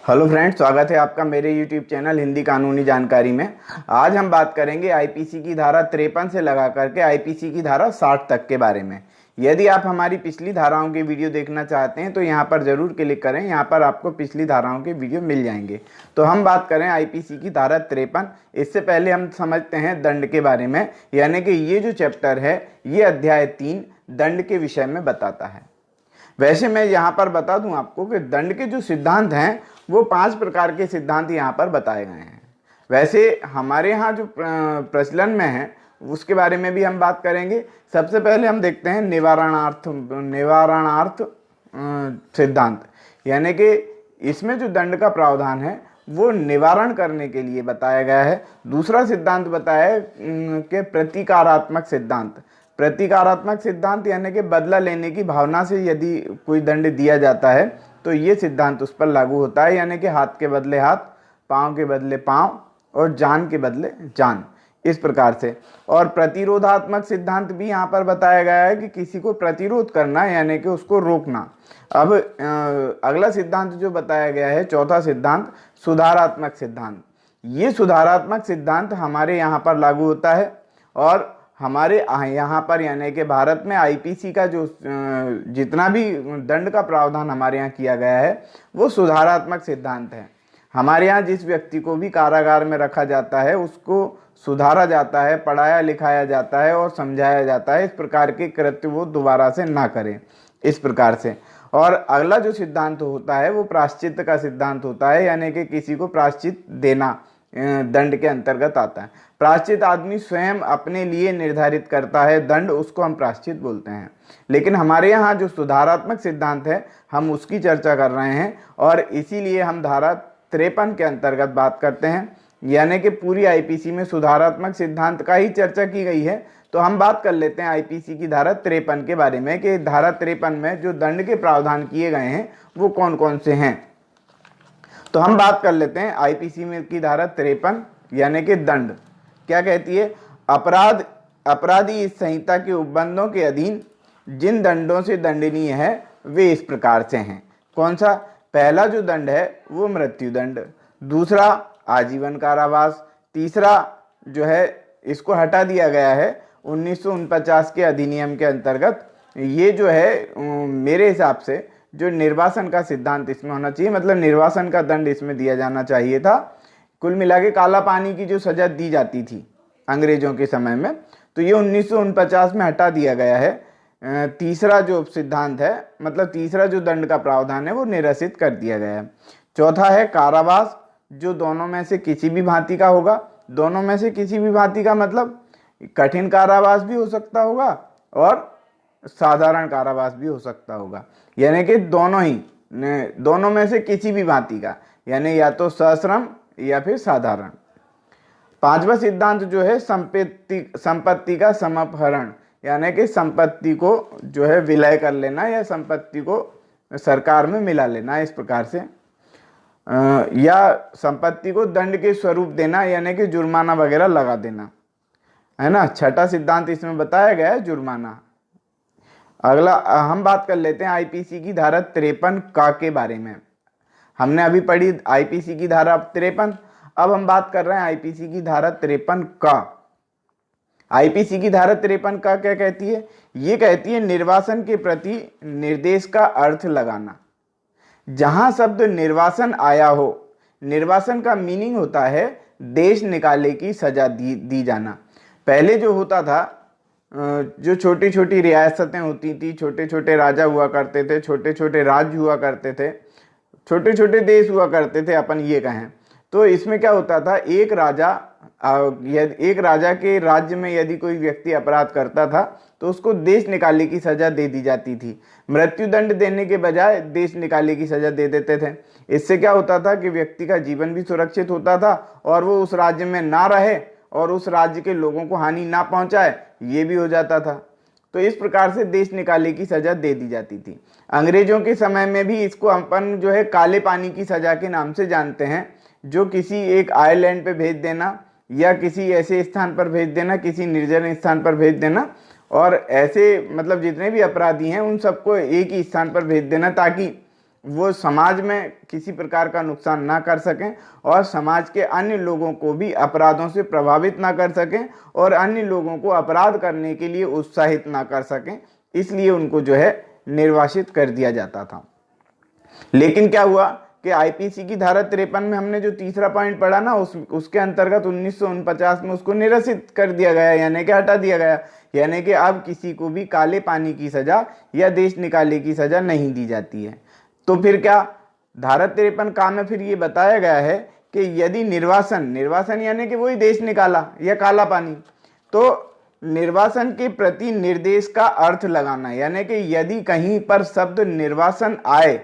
Hello friends, स्वागत है आपका मेरे यूट्यूब चैनल हिंदी कानूनी जानकारी में। आज हम बात करेंगे आईपीसी की धारा 53 से लगा करके आईपीसी की धारा 60 तक के बारे में। यदि आप हमारी पिछली धाराओं के वीडियो देखना चाहते हैं तो यहाँ पर जरूर क्लिक करें, यहाँ पर आपको पिछली धाराओं के वीडियो मिल जाएंगे। तो हम बात करें आईपीसी की धारा 53। इससे पहले हम समझते हैं दंड के बारे में, यानी कि ये जो चैप्टर है ये अध्याय 3 दंड के विषय में बताता है। वैसे मैं यहाँ पर बता दूं आपको कि दंड के जो सिद्धांत हैं वो 5 प्रकार के सिद्धांत यहाँ पर बताए गए हैं। वैसे हमारे यहाँ जो प्रचलन में है उसके बारे में भी हम बात करेंगे। सबसे पहले हम देखते हैं निवारणार्थ सिद्धांत, यानी कि इसमें जो दंड का प्रावधान है वो निवारण करने के लिए बताया गया है। दूसरा सिद्धांत बताया है कि प्रतिकारात्मक सिद्धांत। प्रतिकारात्मक सिद्धांत यानी कि बदला लेने की भावना से यदि कोई दंड दिया जाता है तो ये सिद्धांत उस पर लागू होता है, यानी कि हाथ के बदले हाथ, पाँव के बदले पाँव और जान के बदले जान, इस प्रकार से। और प्रतिरोधात्मक सिद्धांत भी यहाँ पर बताया गया है कि किसी को प्रतिरोध करना यानी कि उसको रोकना। अब अगला सिद्धांत जो बताया गया है, चौथा सिद्धांत सुधारात्मक सिद्धांत। ये सुधारात्मक सिद्धांत हमारे यहाँ पर लागू होता है और हमारे यहाँ पर यानी कि भारत में आईपीसी का जो जितना भी दंड का प्रावधान हमारे यहाँ किया गया है वो सुधारात्मक सिद्धांत है। हमारे यहाँ जिस व्यक्ति को भी कारागार में रखा जाता है उसको सुधारा जाता है, पढ़ाया लिखाया जाता है और समझाया जाता है इस प्रकार के कृत्य वो दोबारा से ना करें, इस प्रकार से। और अगला जो सिद्धांत होता है वो प्रायश्चित का सिद्धांत होता है, यानी कि किसी को प्रायश्चित देना दंड के अंतर्गत आता है। प्रायश्चित आदमी स्वयं अपने लिए निर्धारित करता है दंड, उसको हम प्रायश्चित बोलते हैं। लेकिन हमारे यहाँ जो सुधारात्मक सिद्धांत है हम उसकी चर्चा कर रहे हैं और इसीलिए हम धारा 53 के अंतर्गत बात करते हैं, यानी कि पूरी आईपीसी में सुधारात्मक सिद्धांत का ही चर्चा की गई है। तो हम बात कर लेते हैं आईपीसी की धारा 53 के बारे में कि धारा 53 में जो दंड के प्रावधान किए गए हैं वो कौन कौन से हैं। तो हम बात कर लेते हैं आईपीसी में की धारा 53 यानी कि दंड क्या कहती है। अपराधी इस संहिता के उपबंधों के अधीन जिन दंडों से दंडनीय है वे इस प्रकार से हैं। कौन सा? पहला जो दंड है वो मृत्यु दंड, दूसरा आजीवन कारावास, तीसरा जो है इसको हटा दिया गया है 1949 के अधिनियम के अंतर्गत। ये जो है मेरे हिसाब से जो निर्वासन का सिद्धांत इसमें होना चाहिए, मतलब निर्वासन का दंड इसमें दिया जाना चाहिए था। कुल मिला के काला पानी की जो सजा दी जाती थी अंग्रेजों के समय में, तो ये 1949 में हटा दिया गया है। तीसरा जो सिद्धांत है, मतलब तीसरा जो दंड का प्रावधान है वो निरसित कर दिया गया है। चौथा है कारावास, जो दोनों में से किसी भी भांति का होगा। दोनों में से किसी भी भांति का मतलब कठिन कारावास भी हो सकता होगा और साधारण कारावास भी हो सकता होगा, यानी कि दोनों में से किसी भी भांति का, यानी या तो सश्रम या फिर साधारण। पांचवा सिद्धांत जो है संपत्ति का समापहरण, यानी कि संपत्ति को जो है विलय कर लेना या संपत्ति को सरकार में मिला लेना, इस प्रकार से, या संपत्ति को दंड के स्वरूप देना, यानी कि जुर्माना वगैरह लगा देना, है ना। छठा सिद्धांत इसमें बताया गया है जुर्माना। अगला हम बात कर लेते हैं आईपीसी की धारा 53 का के बारे में। हमने अभी पढ़ी आईपीसी की धारा 53, अब हम बात कर रहे हैं आईपीसी की धारा 53 का। आईपीसी की धारा 53 का क्या कहती है? ये कहती है निर्वासन के प्रति निर्देश का अर्थ लगाना। जहां शब्द निर्वासन आया हो, निर्वासन का मीनिंग होता है देश निकाले की सजा दी जाना। पहले जो होता था, जो छोटी छोटी रियासतें होती थी, छोटे छोटे राजा हुआ करते थे, छोटे छोटे राज्य हुआ करते थे, छोटे छोटे देश हुआ करते थे अपन ये कहें, तो इसमें क्या होता था, एक राजा के राज्य में यदि कोई व्यक्ति अपराध करता था तो उसको देश निकाले की सजा दे दी जाती थी। मृत्यु दंड देने के बजाय देश निकाले की सजा दे देते थे। इससे क्या होता था कि व्यक्ति का जीवन भी सुरक्षित होता था और वो उस राज्य में ना रहे और उस राज्य के लोगों को हानि ना पहुंचाए, ये भी हो जाता था। तो इस प्रकार से देश निकाले की सजा दे दी जाती थी। अंग्रेजों के समय में भी इसको अपन जो है काले पानी की सजा के नाम से जानते हैं, जो किसी एक आइलैंड पे भेज देना या किसी ऐसे स्थान पर भेज देना, किसी निर्जन स्थान पर भेज देना, और ऐसे मतलब जितने भी अपराधी हैं उन सबको एक ही स्थान पर भेज देना ताकि वो समाज में किसी प्रकार का नुकसान ना कर सकें और समाज के अन्य लोगों को भी अपराधों से प्रभावित ना कर सकें और अन्य लोगों को अपराध करने के लिए उत्साहित ना कर सकें, इसलिए उनको जो है निर्वासित कर दिया जाता था। लेकिन क्या हुआ कि आईपीसी की धारा 53 में हमने जो तीसरा पॉइंट पढ़ा ना, उसके अंतर्गत 1949 में उसको निरसित कर दिया गया, यानी कि हटा दिया गया। यानी कि अब किसी को भी काले पानी की सजा या देश निकाले की सजा नहीं दी जाती है। तो फिर क्या धारा 53 का में फिर ये बताया गया है कि यदि निर्वासन यानी कि वही देश निकाला या काला पानी, तो निर्वासन के प्रति निर्देश का अर्थ लगाना, यानी कि यदि कहीं पर शब्द निर्वासन आए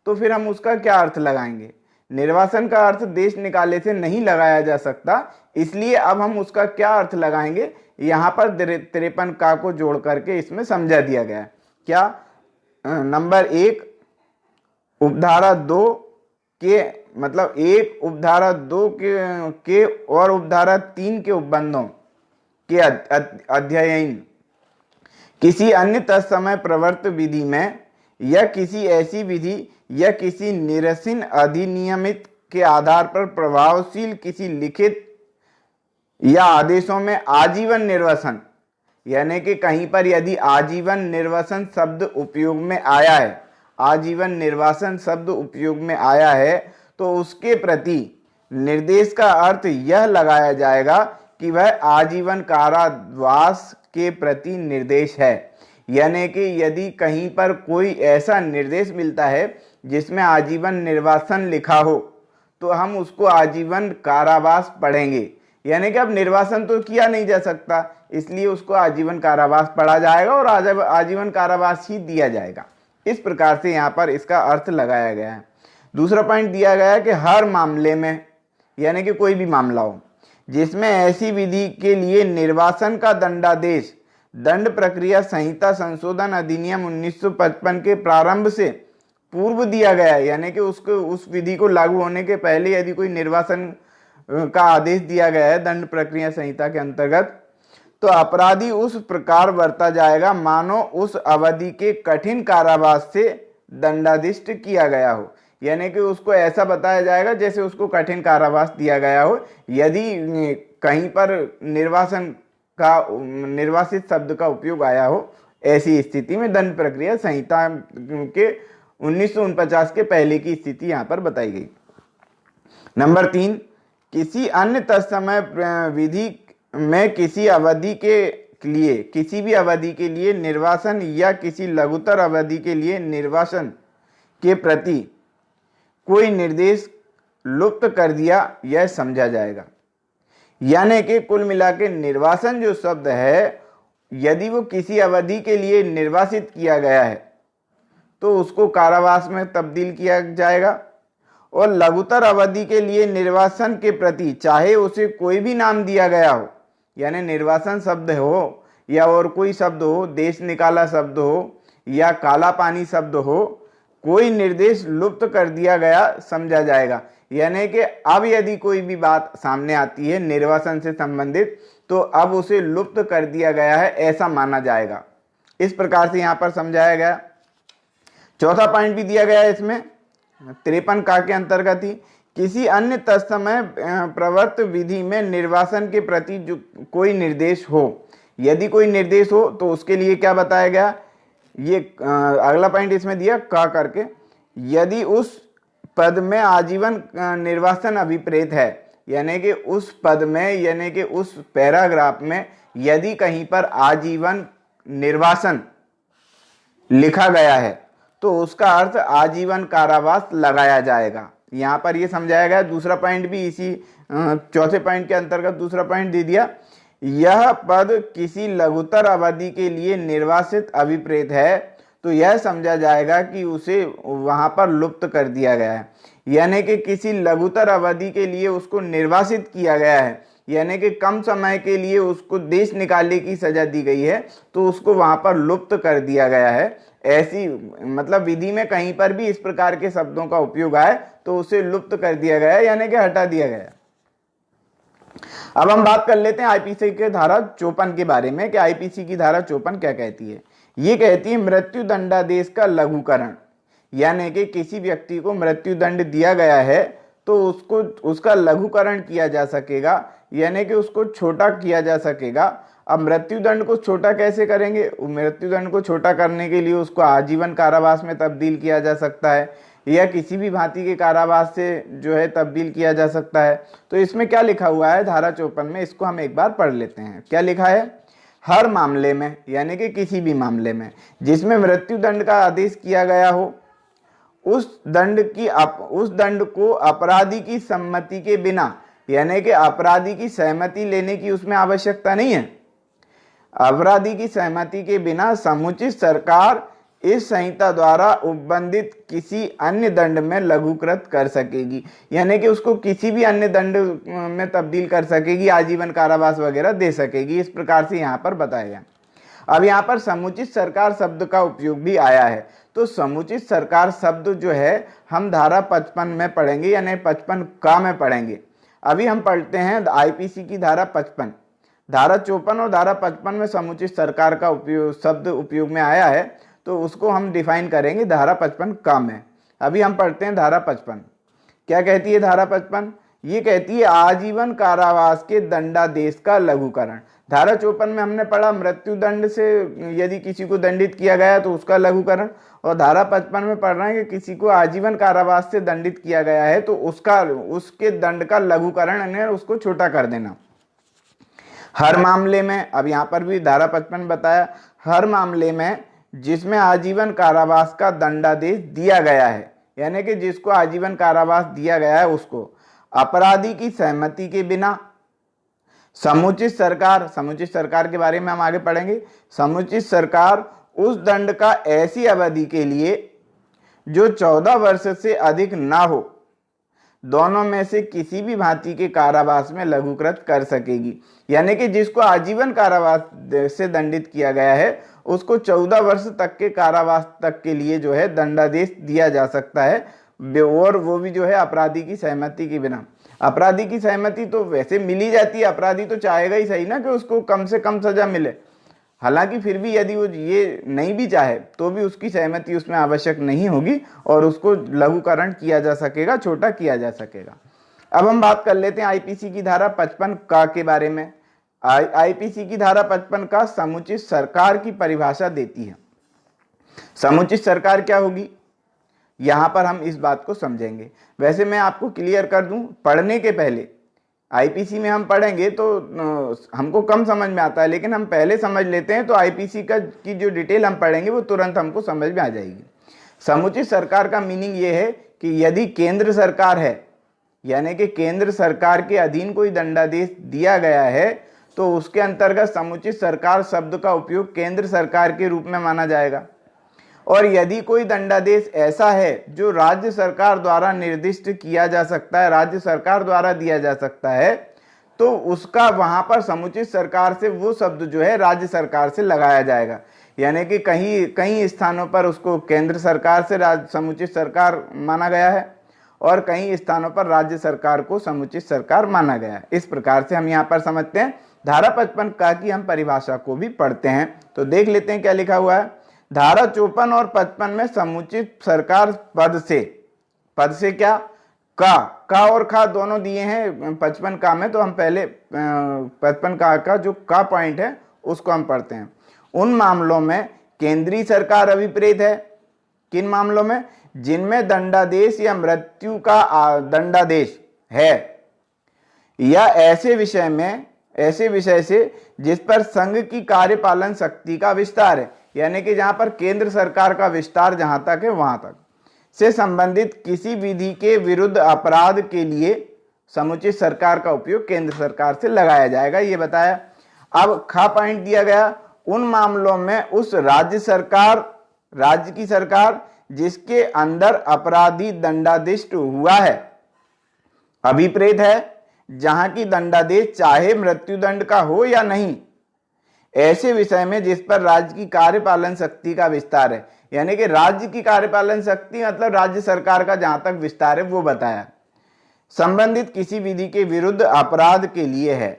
तो फिर हम उसका क्या अर्थ लगाएंगे। निर्वासन का अर्थ देश निकाले से नहीं लगाया जा सकता, इसलिए अब हम उसका क्या अर्थ लगाएंगे, यहाँ पर 53 का को जोड़ करके इसमें समझा दिया गया है। क्या नंबर 1 उपधारा 2 के मतलब 1 उपधारा 2 के और उपधारा 3 के उपबंधों के अध्ययन किसी अन्य तत्समय प्रवर्त विधि में या किसी ऐसी विधि या किसी निरसीन अधिनियमित के आधार पर प्रभावशील किसी लिखित या आदेशों में आजीवन निर्वसन, यानी कि कहीं पर यदि आजीवन निर्वसन शब्द उपयोग में आया है, आजीवन निर्वासन शब्द उपयोग में आया है, तो उसके प्रति निर्देश का अर्थ यह लगाया जाएगा कि वह आजीवन कारावास के प्रति निर्देश है। यानी कि यदि कहीं पर कोई ऐसा निर्देश मिलता है जिसमें आजीवन निर्वासन लिखा हो, तो हम उसको आजीवन कारावास पढ़ेंगे। यानी कि अब निर्वासन तो किया नहीं जा सकता, इसलिए उसको आजीवन कारावास पढ़ा जाएगा और आजीवन कारावास ही दिया जाएगा। इस प्रकार से यहाँ पर इसका अर्थ लगाया गया है। दूसरा पॉइंट दिया गया है कि हर मामले में, यानी कि कोई भी मामला हो जिसमें ऐसी विधि के लिए निर्वासन का दंडादेश दंड प्रक्रिया संहिता संशोधन अधिनियम 1955 के प्रारंभ से पूर्व दिया गया है, यानी कि उस विधि को लागू होने के पहले यदि कोई निर्वासन का आदेश दिया गया है दंड प्रक्रिया संहिता के अंतर्गत, तो अपराधी उस प्रकार बरता जाएगा मानो उस अवधि के कठिन कारावास से दंडादिष्ट किया गया हो। यानी कि उसको ऐसा बताया जाएगा जैसे उसको कठिन कारावास दिया गया हो। यदि कहीं पर निर्वासित शब्द का उपयोग आया हो, ऐसी स्थिति में दंड प्रक्रिया संहिता के 1949 के पहले की स्थिति यहाँ पर बताई गई। नंबर 3, किसी अन्य तत्समय विधि में किसी भी अवधि के लिए निर्वासन या किसी लघुतर अवधि के लिए निर्वासन के प्रति कोई निर्देश लुप्त कर दिया, यह समझा जाएगा। यानी कि कुल मिला के निर्वासन जो शब्द है, यदि वो किसी अवधि के लिए निर्वासित किया गया है तो उसको कारावास में तब्दील किया जाएगा, और लघुतर अवधि के लिए निर्वासन के प्रति चाहे उसे कोई भी नाम दिया गया हो, यानी निर्वासन शब्द हो या और कोई शब्द हो, देश निकाला शब्द हो या काला पानी शब्द हो, कोई निर्देश लुप्त कर दिया गया समझा जाएगा। यानी कि अब यदि कोई भी बात सामने आती है निर्वासन से संबंधित, तो अब उसे लुप्त कर दिया गया है ऐसा माना जाएगा। इस प्रकार से यहाँ पर समझाया गया। चौथा पॉइंट भी दिया गया है इसमें 53 का के अंतर्गत ही, किसी अन्य तत्समय प्रवर्त विधि में निर्वासन के प्रति जो कोई निर्देश हो, यदि कोई निर्देश हो तो उसके लिए क्या बताया गया, ये अगला पॉइंट इसमें दिया का करके, यदि उस पद में आजीवन निर्वासन अभिप्रेत है, यानी कि उस पद में, यानी कि उस पैराग्राफ में यदि कहीं पर आजीवन निर्वासन लिखा गया है तो उसका अर्थ आजीवन कारावास लगाया जाएगा। यहाँ पर ये समझाया गया। दूसरा पॉइंट भी इसी चौथे पॉइंट के अंतर्गत दूसरा पॉइंट दे दिया, यह पद किसी लघुतर अवधि के लिए निर्वासित अभिप्रेत है तो यह समझा जाएगा कि उसे वहां पर लुप्त कर दिया गया है। यानी कि किसी लघुतर अवधि के लिए उसको निर्वासित किया गया है, यानी कि कम समय के लिए उसको देश निकालने की सजा दी गई है, तो उसको वहां पर लुप्त कर दिया गया है। ऐसी मतलब विधि में कहीं पर भी इस प्रकार के शब्दों का उपयोग आए तो उसे लुप्त कर दिया गया, यानी कि हटा दिया गया। अब हम बात कर लेते हैं आईपीसी के धारा 54 के बारे में कि आईपीसी की धारा 54 क्या कहती है। ये कहती है मृत्यु दंडादेश का लघुकरण, यानी कि किसी व्यक्ति को मृत्यु दंड दिया गया है तो उसको उसका लघुकरण किया जा सकेगा, यानी कि उसको छोटा किया जा सकेगा। अब मृत्यु दंड को छोटा कैसे करेंगे? मृत्यु दंड को छोटा करने के लिए उसको आजीवन कारावास में तब्दील किया जा सकता है या किसी भी भांति के कारावास से जो है तब्दील किया जा सकता है। तो इसमें क्या लिखा हुआ है धारा 54 में, इसको हम एक बार पढ़ लेते हैं। क्या लिखा है? हर मामले में, यानी कि किसी भी मामले में जिसमें मृत्यु दंड का आदेश किया गया हो, उस दंड को अपराधी की सम्मति के बिना, यानी कि अपराधी की सहमति लेने की उसमें आवश्यकता नहीं है, अपराधी की सहमति के बिना समुचित सरकार इस संहिता द्वारा उपबंधित किसी अन्य दंड में लघुकृत कर सकेगी, यानी कि उसको किसी भी अन्य दंड में तब्दील कर सकेगी, आजीवन कारावास वगैरह दे सकेगी। इस प्रकार से यहाँ पर बताया गया। अब यहाँ पर समुचित सरकार शब्द का उपयोग भी आया है, तो समुचित सरकार शब्द जो है हम धारा 55 में पढ़ेंगे, यानी 55 का में पढ़ेंगे। अभी हम पढ़ते हैं आईपीसी की धारा 55। धारा 54 और धारा 55 में समुचित सरकार का उपयोग शब्द उपयोग में आया है, तो उसको हम डिफाइन करेंगे धारा 55 का में। अभी हम पढ़ते हैं धारा 55। क्या कहती है धारा 55? ये कहती है आजीवन कारावास के दंडादेश का लघुकरण। धारा 54 में हमने पढ़ा मृत्यु दंड से यदि किसी को दंडित किया गया तो उसका लघुकरण, और धारा 55 में पढ़ रहे हैं कि किसी को आजीवन कारावास से दंडित किया गया है तो उसके दंड का लघुकरण, यानी उसको छोटा कर देना। हर मामले में, अब यहाँ पर भी धारा 55 बताया, हर मामले में जिसमें आजीवन कारावास का दंडादेश दिया गया है, यानी कि जिसको आजीवन कारावास दिया गया है उसको अपराधी की सहमति के बिना समुचित सरकार के बारे में हम आगे पढ़ेंगे। समुचित सरकार उस दंड का ऐसी अवधि के लिए जो 14 वर्ष से अधिक ना हो, दोनों में से किसी भी भांति के कारावास में लघुकृत कर सकेगी, यानी कि जिसको आजीवन कारावास से दंडित किया गया है उसको 14 वर्ष तक के कारावास तक के लिए जो है दंडादेश दिया जा सकता है, और वो भी जो है अपराधी की सहमति के बिना। अपराधी की सहमति तो वैसे मिली जाती है, अपराधी तो चाहेगा ही सही ना कि उसको कम से कम सजा मिले। हालांकि फिर भी यदि वो ये नहीं भी चाहे तो भी उसकी सहमति उसमें आवश्यक नहीं होगी और उसको लघुकरण किया जा सकेगा, छोटा किया जा सकेगा। अब हम बात कर लेते हैं आईपीसी की धारा 55 का के बारे में। आईपीसी की धारा 55 का समुचित सरकार की परिभाषा देती है। समुचित सरकार क्या होगी, यहां पर हम इस बात को समझेंगे। वैसे मैं आपको क्लियर कर दूं, पढ़ने के पहले आईपीसी में हम पढ़ेंगे तो हमको कम समझ में आता है, लेकिन हम पहले समझ लेते हैं तो आईपीसी की जो डिटेल हम पढ़ेंगे वो तुरंत हमको समझ में आ जाएगी। समुचित सरकार का मीनिंग ये है कि यदि केंद्र सरकार है, यानी कि केंद्र सरकार के अधीन कोई दंडादेश दिया गया है तो उसके अंतर्गत समुचित सरकार शब्द का उपयोग केंद्र सरकार के रूप में माना जाएगा। और यदि कोई दंडादेश ऐसा है जो राज्य सरकार द्वारा निर्दिष्ट किया जा सकता है, राज्य सरकार द्वारा दिया जा सकता है, तो उसका वहां पर समुचित सरकार से वो शब्द जो है राज्य सरकार से लगाया जाएगा। यानी कि कई स्थानों पर उसको केंद्र सरकार से समुचित सरकार माना गया है और कई स्थानों पर राज्य सरकार को समुचित सरकार माना गया है। इस प्रकार से हम यहाँ पर समझते हैं। धारा 55 का की हम परिभाषा को भी पढ़ते हैं, तो देख लेते हैं क्या लिखा हुआ है। धारा 54 और 55 में समुचित सरकार पद से क्या, का और खा दोनों दिए हैं 55 का में, तो हम पहले 55 का जो का पॉइंट है उसको हम पढ़ते हैं। उन मामलों में केंद्रीय सरकार अभिप्रेत है। किन मामलों में? जिनमें दंडादेश या मृत्यु का दंडादेश है या ऐसे विषय से जिस पर संघ की कार्यपालन शक्ति का विस्तार है, यानी कि जहां पर केंद्र सरकार का विस्तार जहां तक है वहां तक से संबंधित किसी विधि के विरुद्ध अपराध के लिए समुचित सरकार का उपयोग केंद्र सरकार से लगाया जाएगा, ये बताया। अब खा पॉइंट दिया गया, उन मामलों में उस राज्य की सरकार जिसके अंदर अपराधी दंडादिष्ट हुआ है, अभिप्रेत है, जहां की दंडादेश चाहे मृत्युदंड का हो या नहीं, ऐसे विषय में जिस पर राज्य की कार्यपालन शक्ति का विस्तार है, यानी कि राज्य की कार्यपालन शक्ति मतलब राज्य सरकार का जहां तक विस्तार है वो बताया, संबंधित किसी विधि के विरुद्ध अपराध के लिए है।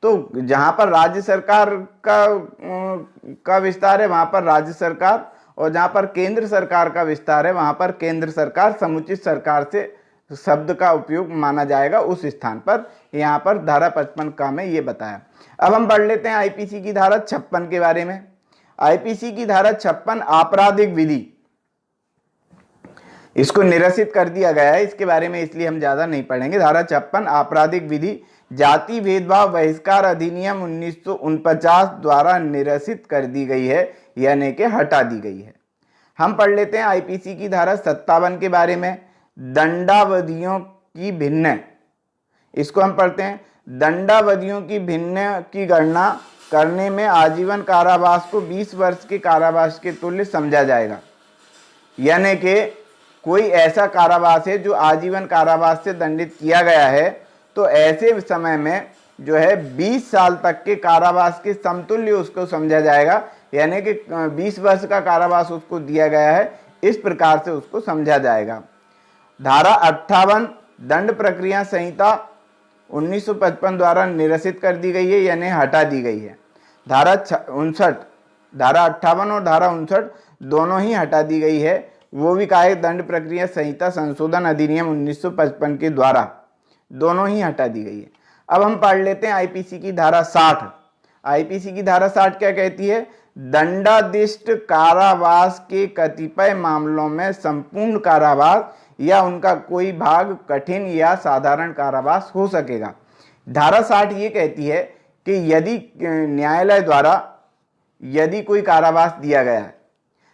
तो जहां पर राज्य सरकार का विस्तार है वहां पर राज्य सरकार, और जहां पर केंद्र सरकार का विस्तार है वहां पर केंद्र सरकार समुचित सरकार से शब्द का उपयोग माना जाएगा उस स्थान पर। यहाँ पर धारा 55 का में ये बताया। अब हम पढ़ लेते हैं आईपीसी की धारा 56 के बारे में। आईपीसी की धारा 56 आपराधिक विधि, इसको निरसित कर दिया गया है, इसके बारे में इसलिए हम ज्यादा नहीं पढ़ेंगे। धारा 56 आपराधिक विधि जाति भेदभाव बहिष्कार अधिनियम 1949 द्वारा निरसित कर दी गई है, यानी कि हटा दी गई है। हम पढ़ लेते हैं आईपीसी की धारा 57 के बारे में। दंडावधियों की भिन्न, इसको हम पढ़ते हैं। दंडावधियों की भिन्न की गणना करने में आजीवन कारावास को 20 वर्ष के कारावास के तुल्य समझा जाएगा। यानी कि कोई ऐसा कारावास है जो आजीवन कारावास से दंडित किया गया है, तो ऐसे समय में जो है 20 साल तक के कारावास के समतुल्य उसको समझा जाएगा, यानी कि 20 वर्ष का कारावास उसको दिया गया है, इस प्रकार से उसको समझा जाएगा। धारा 58 दंड प्रक्रिया संहिता 1955 द्वारा निरसित कर दी गई है, यानी हटा दी गई है। धारा 59, धारा 58 और धारा 59 दोनों ही हटा दी गई है, वो भी कहा है दंड प्रक्रिया संहिता संशोधन अधिनियम 1955 के द्वारा, दोनों ही हटा दी गई है। अब हम पढ़ लेते हैं आईपीसी की धारा 60। आईपीसी की धारा 60 क्या कहती है? दंडादिष्ट कारावास के कतिपय मामलों में संपूर्ण कारावास या उनका कोई भाग कठिन या साधारण कारावास हो सकेगा। धारा 60 ये कहती है कि यदि न्यायालय द्वारा यदि कोई कारावास दिया गया है,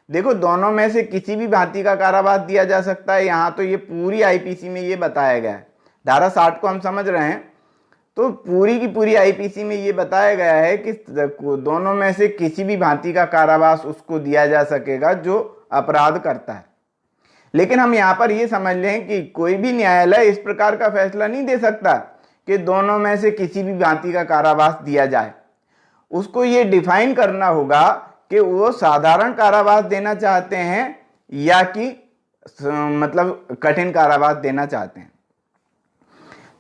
देखो दोनों में से किसी भी भांति का कारावास दिया जा सकता है, यहाँ तो ये पूरी आईपीसी में ये बताया गया है। धारा 60 को हम समझ रहे हैं तो पूरी की पूरी आईपीसी में ये बताया गया है कि दोनों में से किसी भी भांति का कारावास उसको दिया जा सकेगा जो अपराध करता है। लेकिन हम यहाँ पर ये समझ लें कि कोई भी न्यायालय इस प्रकार का फैसला नहीं दे सकता कि दोनों में से किसी भी भांति का कारावास दिया जाए। उसको ये डिफाइन करना होगा कि वो साधारण कारावास देना चाहते हैं या कि मतलब कठिन कारावास देना चाहते हैं।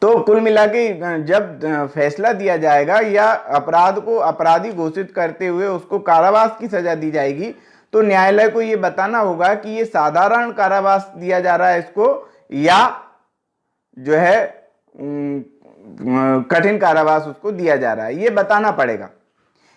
तो कुल मिला के जब फैसला दिया जाएगा या अपराध को अपराधी घोषित करते हुए उसको कारावास की सजा दी जाएगी, तो न्यायालय को ये बताना होगा कि ये साधारण कारावास दिया जा रहा है इसको या जो है कठिन कारावास उसको दिया जा रहा है, ये बताना पड़ेगा।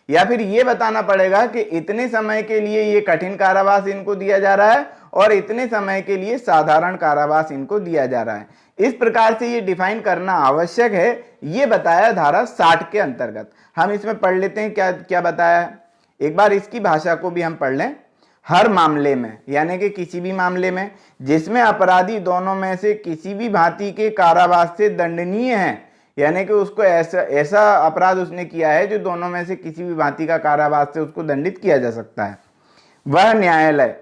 या फिर ये बताना पड़ेगा कि इतने समय के लिए ये कठिन कारावास इनको दिया जा रहा है और इतने समय के लिए साधारण कारावास इनको दिया जा रहा है। इस प्रकार से ये डिफाइन करना आवश्यक है, ये बताया धारा 60 के अंतर्गत। हम इसमें पढ़ लेते हैं क्या क्या बताया है। एक बार इसकी भाषा को भी हम पढ़ लें। हर मामले में, यानी कि किसी भी मामले में जिसमें अपराधी दोनों में से किसी भी भांति के कारावास से दंडनीय है, यानी कि उसको ऐसा अपराध उसने किया है जो दोनों में से किसी भी भांति का कारावास से उसको दंडित किया जा सकता है, वह न्यायालय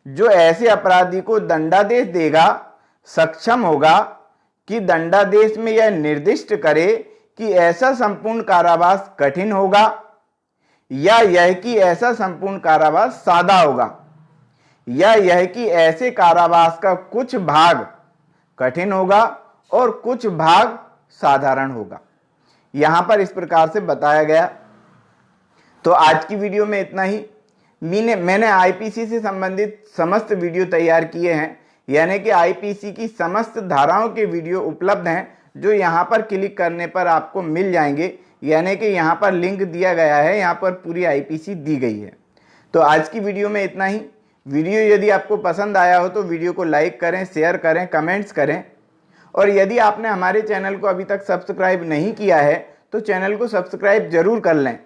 जो ऐसे अपराधी को दंडादेश देगा सक्षम होगा कि दंडादेश में यह निर्दिष्ट करे कि ऐसा संपूर्ण कारावास कठिन होगा या यह कि ऐसा संपूर्ण कारावास सादा होगा, या यह कि ऐसे कारावास का कुछ भाग कठिन होगा और कुछ भाग साधारण होगा। यहां पर इस प्रकार से बताया गया। तो आज की वीडियो में इतना ही। मैंने आईपीसी से संबंधित समस्त वीडियो तैयार किए हैं, यानी कि आईपीसी की समस्त धाराओं के वीडियो उपलब्ध हैं जो यहां पर क्लिक करने पर आपको मिल जाएंगे। यानी कि यहां पर लिंक दिया गया है, यहां पर पूरी आईपीसी दी गई है। तो आज की वीडियो में इतना ही। वीडियो यदि आपको पसंद आया हो तो वीडियो को लाइक करें, शेयर करें, कमेंट्स करें। और यदि आपने हमारे चैनल को अभी तक सब्सक्राइब नहीं किया है तो चैनल को सब्सक्राइब जरूर कर लें,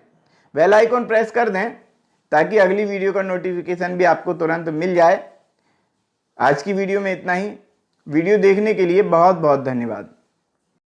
बेल आइकॉन प्रेस कर दें ताकि अगली वीडियो का नोटिफिकेशन भी आपको तुरंत मिल जाए। आज की वीडियो में इतना ही। वीडियो देखने के लिए बहुत बहुत धन्यवाद।